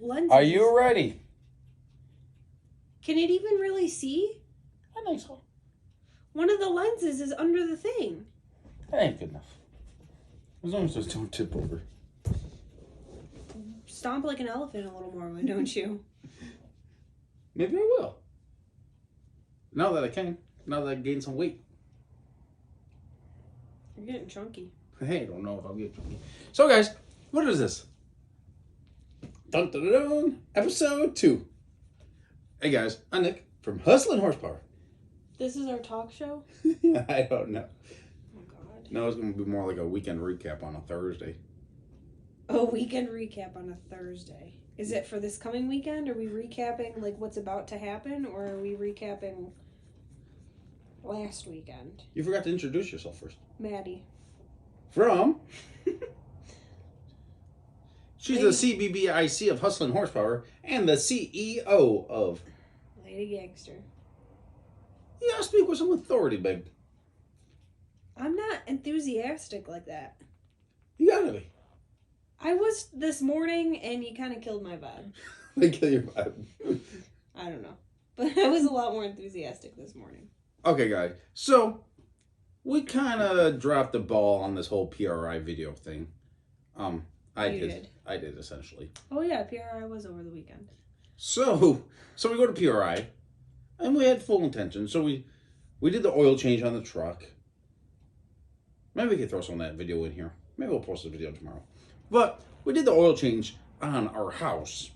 lenses. Are you ready? Can it even really see? I think so. One of the lenses is under the thing. That ain't good enough. As long as those don't tip over. Stomp like an elephant a little more, why don't you? Maybe I will. Now that I can. Now that I gained some weight. You're getting chunky. Hey, I don't know if I'll get chunky. So, guys, what is this? Dun, dun, dun, dun, episode 2. Hey, guys, I'm Nick from HustlinHorsepower. This is our talk show? I don't know. Oh, God. No, it's going to be more like a weekend recap on a Thursday. A weekend recap on a Thursday. Is it for this coming weekend? Are we recapping like what's about to happen, or are we recapping last weekend? You forgot to introduce yourself first. Maddy. From? She's the CBBIC of Hustlin' Horsepower and the CEO of Lady Gangster. You gotta speak with some authority, babe. I'm not enthusiastic like that. You gotta be. I was this morning, and you kind of killed my vibe. They kill your vibe. I don't know. But I was a lot more enthusiastic this morning. Okay, guys. So, we kind of dropped the ball on this whole PRI video thing. I did, essentially. Oh, yeah, PRI was over the weekend. So we go to PRI, and we had full intention. So we did the oil change on the truck. Maybe we could throw some of that video in here. Maybe we'll post the video tomorrow. But we did the oil change on our house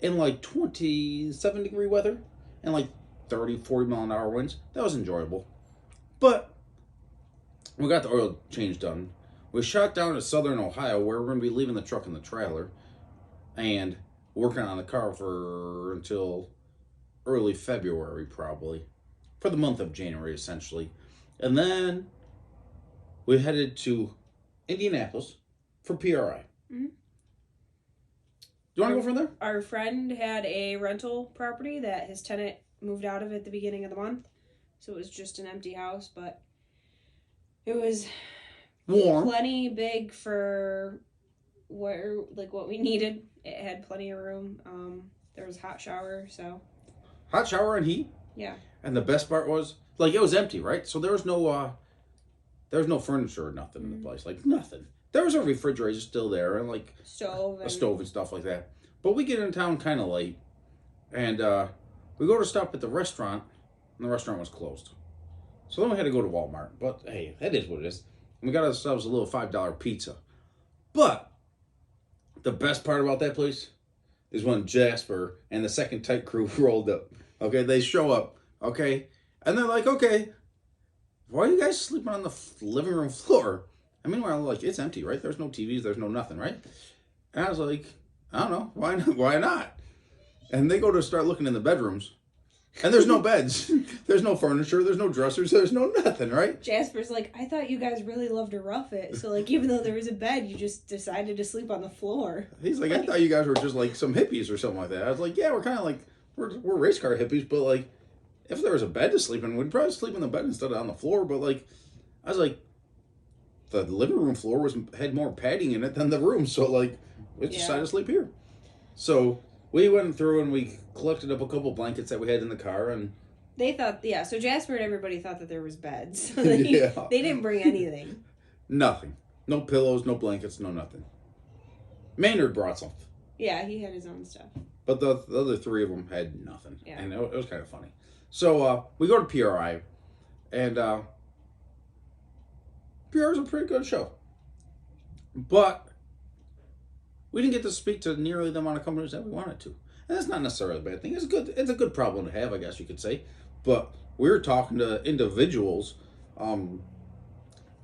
in like 27-degree weather and like 30, 40 mile an hour winds. That was enjoyable. But we got the oil change done. We shot down to southern Ohio where we're going to be leaving the truck in the trailer and working on the car for until early February probably. For the month of January essentially. And then we headed to Indianapolis for PRI. Mm-hmm. Do you want to go from there? Our friend had a rental property that his tenant moved out of at the beginning of the month. So it was just an empty house, but it was warm. Plenty big for what we needed. It had plenty of room. There was a hot shower, so. Hot shower and heat? Yeah. And the best part was, it was empty, right? So there was no furniture or nothing in the place. Nothing. There was a refrigerator still there and a stove and stuff like that. But we get in town kind of late, and we go to stop at the restaurant, and the restaurant was closed. So then we had to go to Walmart. But hey, that is what it is. And we got ourselves a little $5 pizza. But the best part about that place is when Jasper and the second tight crew rolled up. Okay, they show up. Okay, and they're like, okay, why are you guys sleeping on the living room floor? I mean, it's empty, right? There's no TVs, there's no nothing, right? And I was like, I don't know, why not? Why not? And they go to start looking in the bedrooms, and there's no beds, there's no furniture, there's no dressers, there's no nothing, right? Jasper's like, I thought you guys really loved to rough it, so even though there was a bed, you just decided to sleep on the floor. He's like, I thought you guys were just some hippies or something like that. I was like, yeah, we're kind of we're race car hippies, but if there was a bed to sleep in, we'd probably sleep in the bed instead of on the floor. But I was like, the living room floor had more padding in it than the room, so we decided to sleep here. So we went through and we collected up a couple blankets that we had in the car, and they thought, so Jasper and everybody thought that there was beds. They didn't bring anything. Nothing. No pillows, no blankets, no nothing. Maynard brought something. Yeah, he had his own stuff. But the other three of them had nothing. Yeah. And it was kind of funny. So we go to PRI, and PRI was a pretty good show. But we didn't get to speak to nearly the amount of companies that we wanted to. And that's not necessarily a bad thing. It's a good problem to have, I guess you could say. But we were talking to individuals, I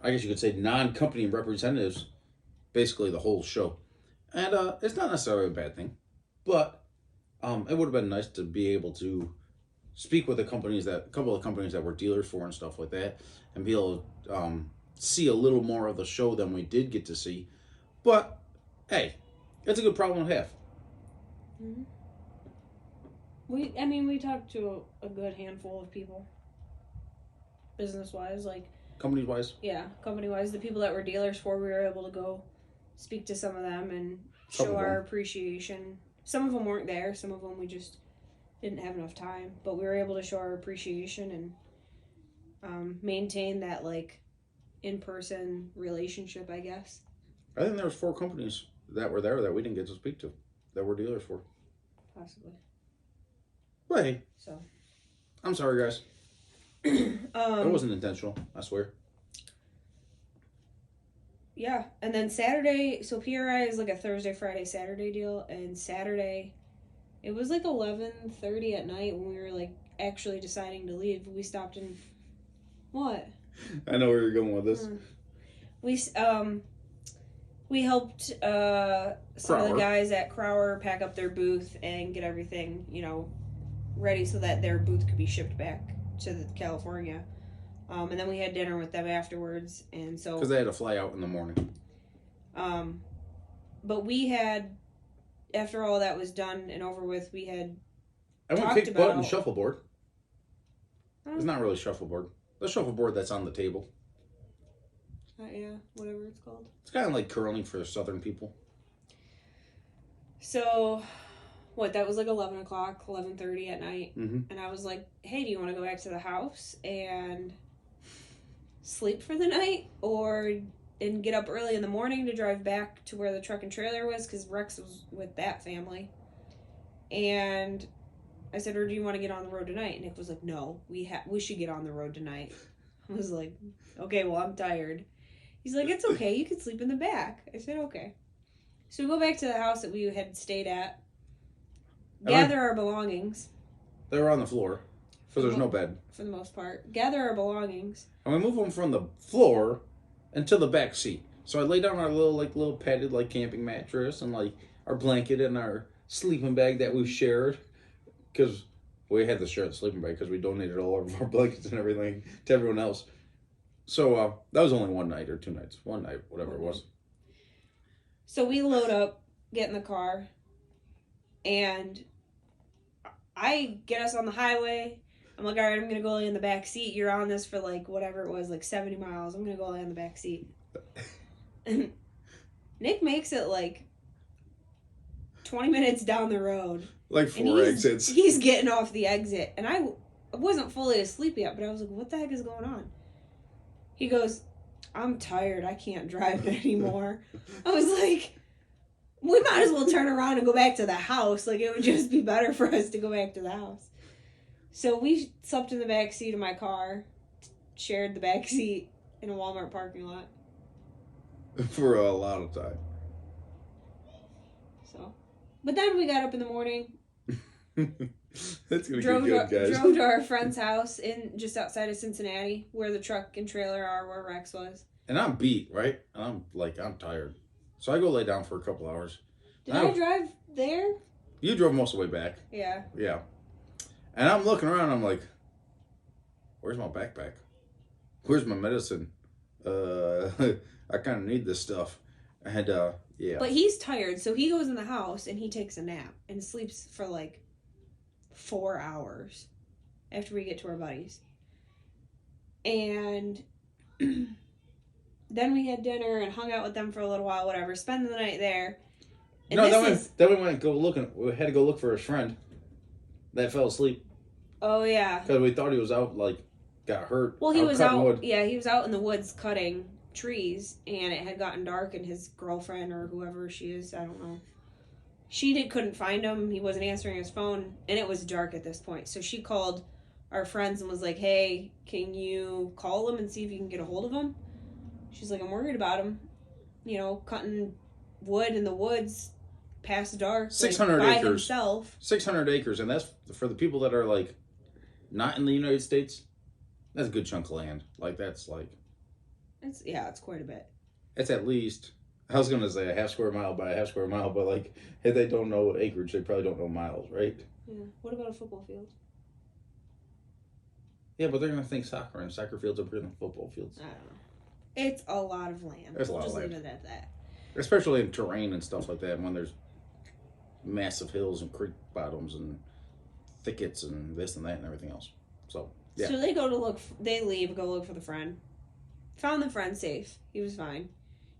guess you could say non-company representatives, basically the whole show. And it's not necessarily a bad thing. But it would have been nice to be able to speak with a couple of companies that we're dealers for and stuff like that, and be able to see a little more of the show than we did get to see. But hey, it's a good problem to have. Mm-hmm. We talked to a good handful of people, business-wise, company-wise. Yeah, company-wise, the people that we're dealers for, we were able to go speak to some of them and show our appreciation some of them weren't there. Some of them we just didn't have enough time. But we were able to show our appreciation and maintain that, like, in-person relationship, I guess. I think there was 4 companies that were there that we didn't get to speak to, that were dealers for. Possibly. But hey. So. I'm sorry, guys. It wasn't intentional, I swear. Yeah, and then Saturday, so PRI is like a Thursday, Friday, Saturday deal, and Saturday, it was like 11:30 at night when we were like actually deciding to leave. We stopped in, what? I know where you're going with this. We helped some of the guys at Crower pack up their booth and get everything, ready so that their booth could be shipped back to California. And then we had dinner with them afterwards, and so because they had to fly out in the morning. But we had, after all that was done and over with, we had. I went kick butt and shuffleboard. It's not really shuffleboard. The shuffleboard that's on the table. Yeah, whatever it's called. It's kind of like curling for Southern people. So, that was like 11 o'clock, 11:30 at night. Mm-hmm. And I was like, hey, do you want to go back to the house and sleep for the night? And get up early in the morning to drive back to where the truck and trailer was, because Rex was with that family. And I said, or do you want to get on the road tonight? And Nick was like, no, we should get on the road tonight. I was like, okay, well, I'm tired. He's like, it's okay, you can sleep in the back. I said, okay. So we go back to the house that we had stayed at, gather our belongings. They were on the floor, because there's no bed. For the most part. Gather our belongings. And we move them from the floor into the back seat. So I lay down our little padded, camping mattress and, our blanket and our sleeping bag that we shared. Because we had to share the sleeping bag because we donated all of our blankets and everything to everyone else. So that was only one night or 2 nights. One night, whatever it was. So we load up, get in the car, and I get us on the highway. I'm like, all right, I'm going to go lay in the back seat. You're on this for whatever it was, 70 miles. I'm going to go lay in the back seat. And Nick makes it 20 minutes down the road. 4 exits. He's getting off the exit. And I wasn't fully asleep yet, but I was like, what the heck is going on? He goes, I'm tired. I can't drive anymore. I was like, we might as well turn around and go back to the house. It would just be better for us to go back to the house. So we slept in the back seat of my car, shared the back seat in a Walmart parking lot. For a lot of time. So, but then we got up in the morning. That's gonna get good, guys. Drove to our friend's house just outside of Cincinnati, where the truck and trailer are, where Rex was. And I'm beat, right? And I'm tired. So I go lay down for a couple hours. Did I drive there? You drove most of the way back. Yeah. Yeah. And I'm looking around, I'm like, where's my backpack? Where's my medicine? I kind of need this stuff. And, yeah. But he's tired, so he goes in the house and he takes a nap and sleeps for 4 hours after we get to our buddies. And then we had dinner and hung out with them for a little while, whatever, spend the night there. And then we went go looking. We had to go look for his friend that fell asleep. Oh, yeah. Because we thought he was out, got hurt. Well, he was out. Wood. Yeah, he was out in the woods cutting trees, and it had gotten dark, and his girlfriend or whoever she is, I don't know, couldn't find him. He wasn't answering his phone, and it was dark at this point. So she called our friends and was like, hey, can you call him and see if you can get a hold of him? She's like, I'm worried about him. Cutting wood in the woods past dark. 600 by acres. Himself. 600 acres, and that's for the people that are, not in the United States. That's a good chunk of land. It's quite a bit. It's at least, I was going to say a half square mile by a half square mile, but if they don't know acreage, they probably don't know miles, right? Yeah. What about a football field? Yeah, but they're going to think soccer, and soccer fields are bigger than football fields. I don't know. It's a lot of land. There's a lot of land. Leave it at that. Especially in terrain and stuff like that, when there's massive hills and creek bottoms and thickets and this and that and everything else. So, yeah. So they leave, go look for the friend. Found the friend safe. He was fine.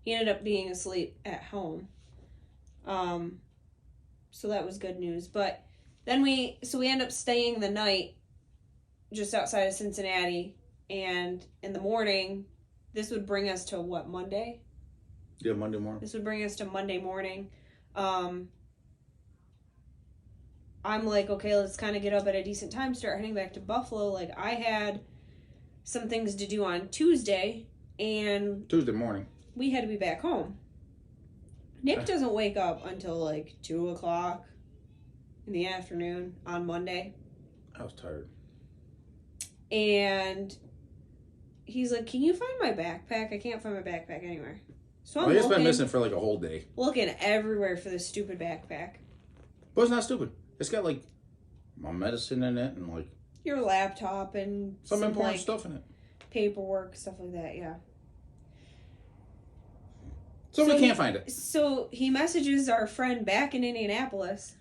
He ended up being asleep at home. So that was good news. But then we end up staying the night just outside of Cincinnati. And in the morning, this would bring us to what, Monday? Yeah, Monday morning. This would bring us to Monday morning. I'm like, okay, let's kind of get up at a decent time, start heading back to Buffalo. Like, I had some things to do on Tuesday, and Tuesday morning. We had to be back home. Nick doesn't wake up until like 2 o'clock in the afternoon on Monday. I was tired. And he's like, can you find my backpack? I can't find my backpack anywhere. So I'm it's been missing for like a whole day. Looking everywhere for this stupid backpack. But it's not stupid. It's got like my medicine in it and like your laptop and some important stuff in it. Paperwork, stuff like that, yeah. So we can't find it. So he messages our friend back in Indianapolis,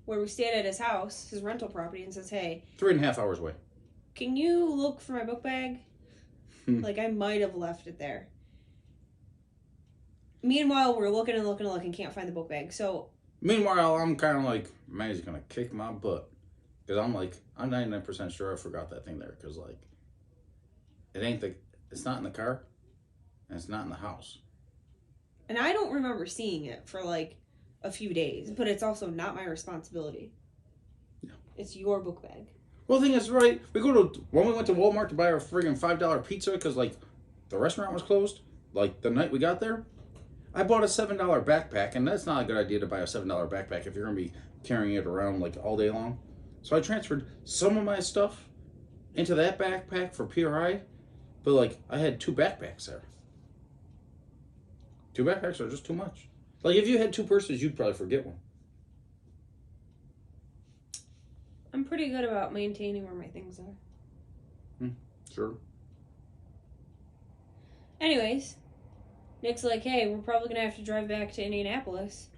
where we stayed at his house, his rental property, and says, hey, 3.5 hours away. Can you look for my book bag? Like, I might have left it there. Meanwhile, we're looking and can't find the book bag. So meanwhile, I'm kind of like, man, he's gonna kick my butt, because I'm 99% sure I forgot that thing there, because like, it's not in the car, and it's not in the house. And I don't remember seeing it for like a few days, but it's also not my responsibility. No. It's your book bag. Well, the thing is, right, when we went to Walmart to buy our friggin' $5 pizza, because like the restaurant was closed, like the night we got there, I bought a $7 backpack, and that's not a good idea to buy a $7 backpack if you're going to be carrying it around like all day long. So I transferred some of my stuff into that backpack for PRI, but like I had 2 backpacks there. 2 backpacks are just too much. Like if you had 2 purses, you'd probably forget one. I'm pretty good about maintaining where my things are. Sure. Anyways, Nick's like, hey, we're probably going to have to drive back to Indianapolis.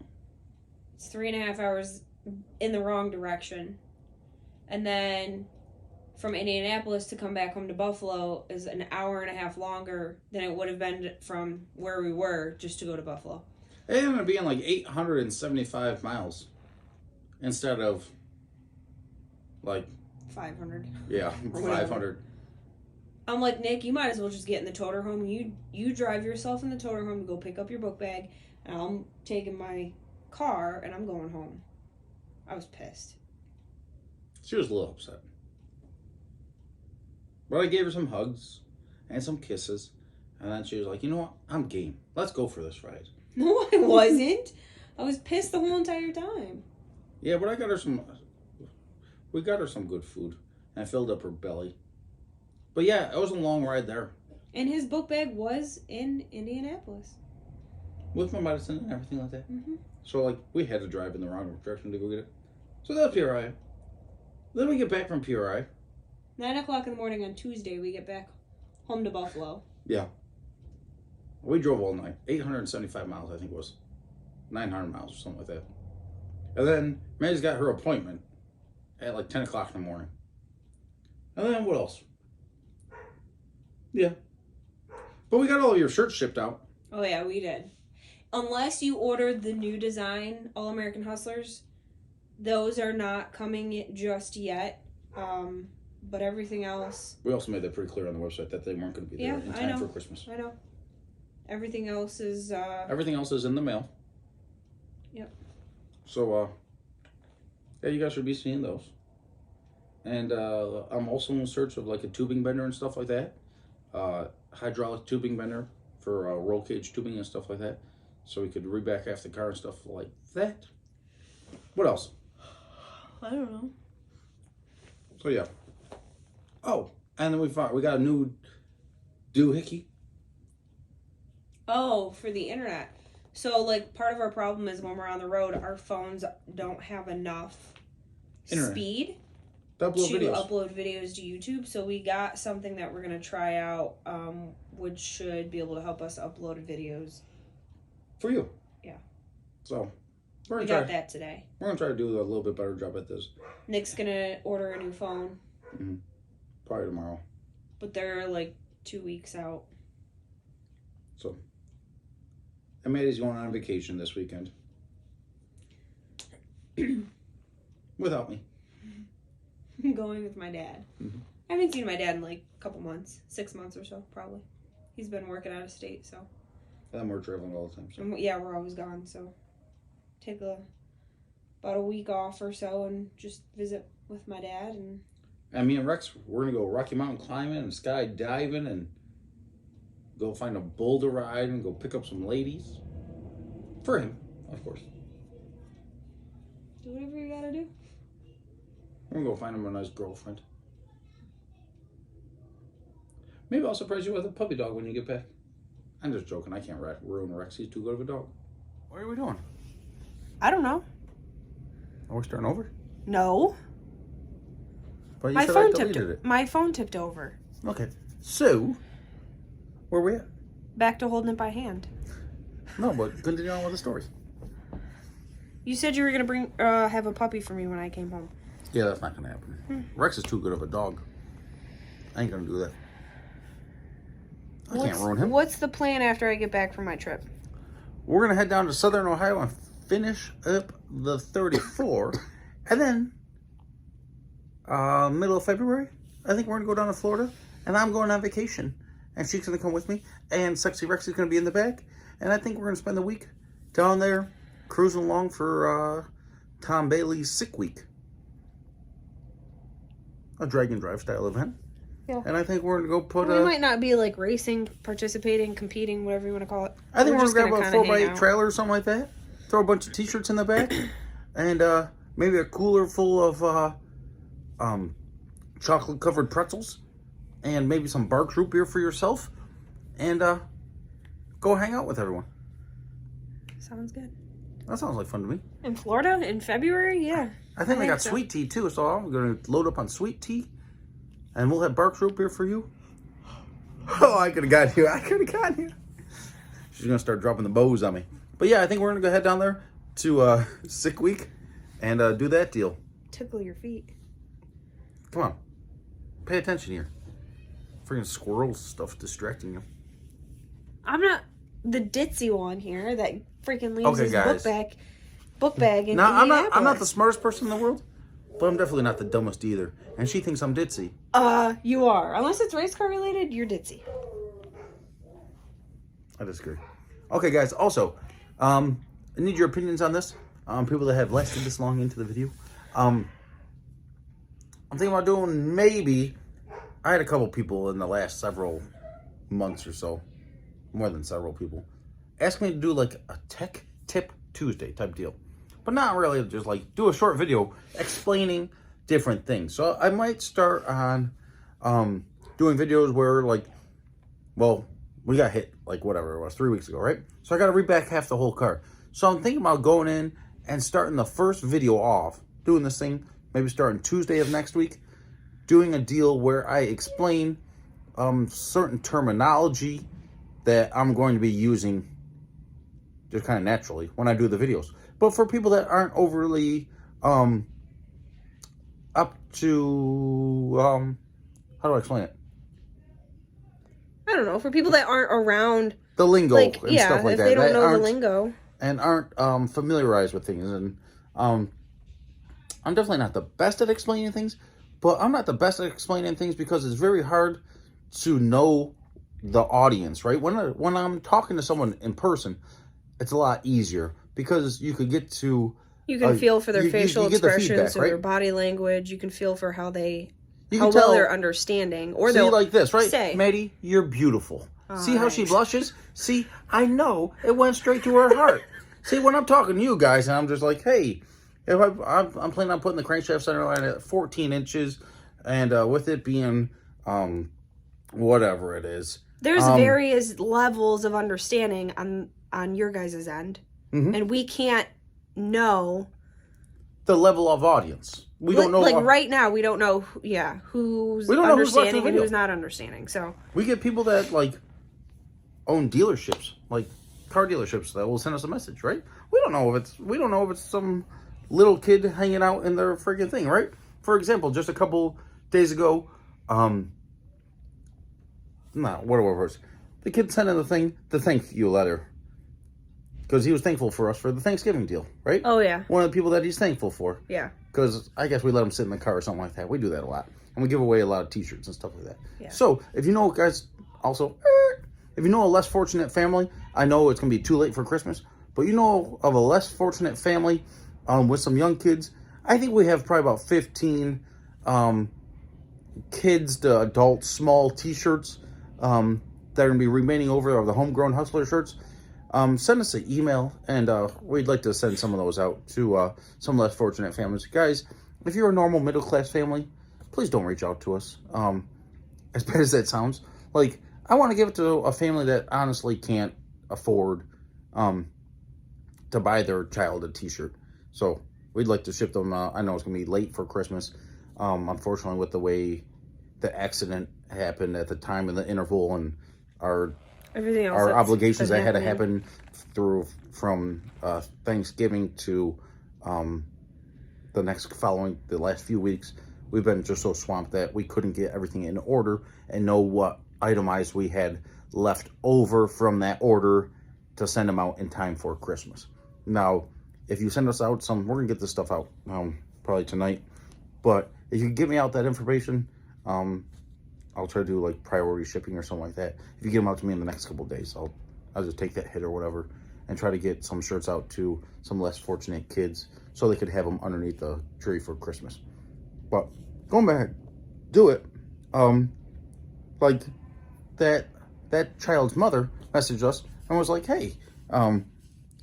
It's 3.5 hours in the wrong direction. And then from Indianapolis to come back home to Buffalo is an hour and a half longer than it would have been from where we were just to go to Buffalo. It ended up being like 875 miles instead of like 500. Yeah, 500. I'm like, Nick, you might as well just get in the toter home. You drive yourself in the toter home to go pick up your book bag, and I'm taking my car and I'm going home. I was pissed. She was a little upset. But I gave her some hugs and some kisses, and then she was like, you know what? I'm game. Let's go for this ride. No, I wasn't. I was pissed the whole entire time. Yeah, but we got her some good food, and I filled up her belly. But yeah, it was a long ride there. And his book bag was in Indianapolis. With my medicine and everything like that. Mm-hmm. So like, we had to drive in the wrong direction to go get it. So that was PRI. Then we get back from PRI. 9 o'clock in the morning on Tuesday, we get back home to Buffalo. Yeah. We drove all night. 875 miles, I think it was. 900 miles or something like that. And then Maddy's got her appointment at like 10 o'clock in the morning. And then what else? Yeah. But we got all of your shirts shipped out. Oh, yeah, we did. Unless you ordered the new design All American Hustlers, those are not coming just yet. But everything else... We also made that pretty clear on the website that they weren't going to be there in time for Christmas. I know. Everything else is... Everything else is in the mail. Yep. So, yeah, you guys should be seeing those. And I'm also in search of like a tubing bender and stuff like that. Hydraulic tubing bender for roll cage tubing and stuff like that. So we could reback half the car and stuff like that. What else? I don't know. So, yeah. Oh, and then we got a new doohickey. Oh, for the internet. So, like, part of our problem is when we're on the road, our phones don't have enough speed to upload videos to YouTube. So we got something that we're going to try out, which should be able to help us upload videos. For you. Yeah. So, we got that today. We're going to try to do a little bit better job at this. Nick's going to order a new phone. Mm-hmm. Probably tomorrow. But they're like 2 weeks out. So, and Maddy's going on vacation this weekend. Without me. I'm going with my dad. Mm-hmm. I haven't seen my dad in like a couple months. 6 months or so, probably. He's been working out of state, so. And we're traveling all the time. So. Yeah, we're always gone, so. Take about a week off or so and just visit with my dad. And me and Rex, we're going to go Rocky Mountain climbing and skydiving and go find a boulder ride and go pick up some ladies. For him, of course. Do whatever you gotta do. We're going to go find him a nice girlfriend. Maybe I'll surprise you with a puppy dog when you get back. I'm just joking. I can't ruin Rex. He's too good of a dog. What are we doing? I don't know. Are we starting over? No. But you My said phone I deleted it. My phone tipped over. Okay. So, where are we at? Back to holding it by hand. No, but continue on with the story. You said you were gonna have a puppy for me when I came home. Yeah, that's not gonna happen. Rex is too good of a dog. I ain't gonna do that. I can't ruin him. What's the plan after I get back from my trip? We're gonna head down to Southern Ohio and finish up the 34, and then middle of February, I think we're gonna go down to Florida, and I'm going on vacation, and she's gonna come with me, and Sexy Rex is gonna be in the back, and I think we're gonna spend the week down there cruising along for Tom Bailey's sick week, a drag and drive style event. Yeah. And I think we're going to go put we might not be like racing, participating, competing, whatever you want to call it. I think we're going to grab a 4x8 trailer or something like that. Throw a bunch of t-shirts in the back. And maybe a cooler full of chocolate-covered pretzels. And maybe some Barks root beer for yourself. And go hang out with everyone. Sounds good. That sounds like fun to me. In Florida? In February? Yeah. I think they got sweet tea, too. So I'm going to load up on sweet tea. And we'll have Barks root beer for you. Oh, I could have got you. I could have got you. She's going to start dropping the bows on me. But yeah, I think we're going to go head down there to sick week and do that deal. Tickle your feet. Come on. Pay attention here. Freaking squirrel stuff distracting you. I'm not the ditzy one here that freaking leaves his guys. book bag in Now, I'm not the smartest person in the world. But I'm definitely not the dumbest either. And she thinks I'm ditzy. You are. Unless it's race car related, you're ditzy. I disagree. Okay, guys. Also, I need your opinions on this. People that have lasted this long into the video. I'm thinking about doing maybe... I had a couple people in the last several months or so. More than several people. Ask me to do like a Tech Tip Tuesday type deal. But not really, just like do a short video explaining different things. So I might start on doing videos where like, well, we got hit like whatever it was 3 weeks ago, right? So I got to read back half the whole car. So I'm thinking about going in and starting the first video off, doing this thing, maybe starting Tuesday of next week, doing a deal where I explain certain terminology that I'm going to be using just kind of naturally when I do the videos. But for people that aren't overly up to, how do I explain it? I don't know. For people that aren't around the lingo and stuff like that. If they don't know the lingo. And aren't familiarized with things. And I'm definitely not the best at explaining things. But I'm not the best at explaining things because it's very hard to know the audience, right? When I'm talking to someone in person, it's a lot easier. Because you could get to... You can feel for their facial expressions feedback, or right? their body language. You can feel for how well they're understanding. Or they'll like this, right? Say, Maddie, you're beautiful. See how she blushes? See, I know. It went straight to her heart. See, when I'm talking to you guys, and I'm just like, hey, if I'm planning on putting the crankshaft center line at 14 inches, and with it being whatever it is. There's various levels of understanding on your guys' end. Mm-hmm. And we can't know the level of audience. We don't know. Like right now, we don't know. Who's understanding and who's not understanding. So we get people that like own dealerships, like car dealerships, that will send us a message, right? We don't know if it's some little kid hanging out in their freaking thing, right? For example, just a couple days ago, the kid sent in the thank you letter. because he was thankful for us for the Thanksgiving deal, right? Oh, yeah. One of the people that he's thankful for. Yeah. Because I guess we let him sit in the car or something like that. We do that a lot. And we give away a lot of t-shirts and stuff like that. Yeah. So, if you know, guys, also, if you know a less fortunate family, I know it's going to be too late for Christmas, but you know of a less fortunate family with some young kids, I think we have probably about 15 kids to adult small t-shirts that are going to be remaining over of the Homegrown Hustler shirts. Send us an email, and we'd like to send some of those out to some less fortunate families. Guys, if you're a normal middle-class family, please don't reach out to us. As bad as that sounds, like, I want to give it to a family that honestly can't afford to buy their child a t-shirt. So we'd like to ship them. I know it's going to be late for Christmas. Unfortunately, with the way the accident happened at the time in the interval and everything else, our obligations that had to happen from Thanksgiving to the last few weeks, we've been just so swamped that we couldn't get everything in order and know what itemized we had left over from that order to send them out in time for Christmas. Now, if you send us out some, we're gonna get this stuff out probably tonight. But if you give me out that information, I'll try to do like priority shipping or something like that. If you get them out to me in the next couple of days, I'll just take that hit or whatever and try to get some shirts out to some less fortunate kids so they could have them underneath the tree for Christmas. But going back, do it. Like that child's mother messaged us and was like, "Hey,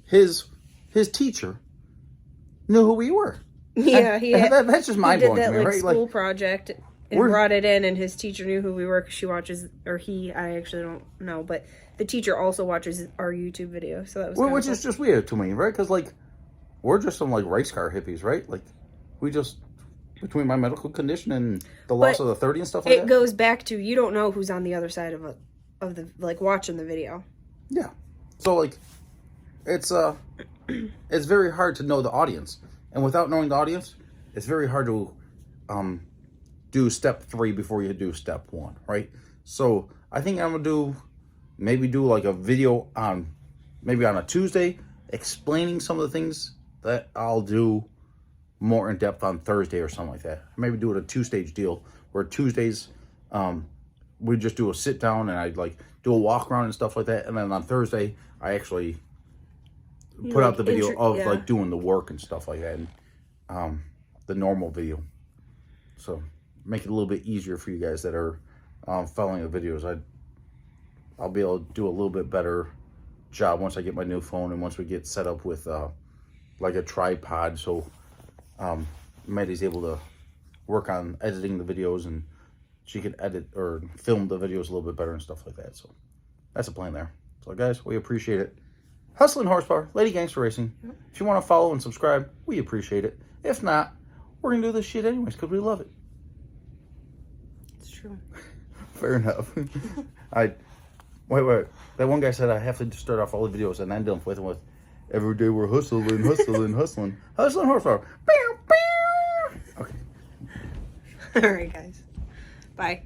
his teacher knew who we were." Yeah, that's just mind blowing to me, right? School project and brought it in, and his teacher knew who we were because she watches, or he, I actually don't know, but the teacher also watches our YouTube video, so that was which is just weird to me, right? Because like we're just some like race car hippies, right? Like we just, between my medical condition and the loss of the 30 and stuff like that. It goes back to, you don't know who's on the other side of the like watching the video. Yeah, so like it's very hard to know the audience, and without knowing the audience, it's very hard to do step 3 before you do step 1, right? So I think I'm gonna do like a video maybe on a Tuesday explaining some of the things that I'll do more in depth on Thursday or something like that. Maybe do it a 2-stage deal where Tuesdays we just do a sit down and I'd like do a walk around and stuff like that, and then on Thursday I actually put out the video of like doing the work and stuff like that, and the normal video. So make it a little bit easier for you guys that are following the videos. I'll be able to do a little bit better job once I get my new phone and once we get set up with like a tripod, so Maddy's able to work on editing the videos and she can edit or film the videos a little bit better and stuff like that. So that's a plan there. So guys, we appreciate it. Hustling Horsepower, Lady Gangster Racing. Yep. If you want to follow and subscribe, we appreciate it. If not, we're going to do this shit anyways because we love it. It's true. Fair enough. Wait. That one guy said I have to start off all the videos and end them with every day we're hustling. Hustling Horsepower. Okay. All right, guys. Bye.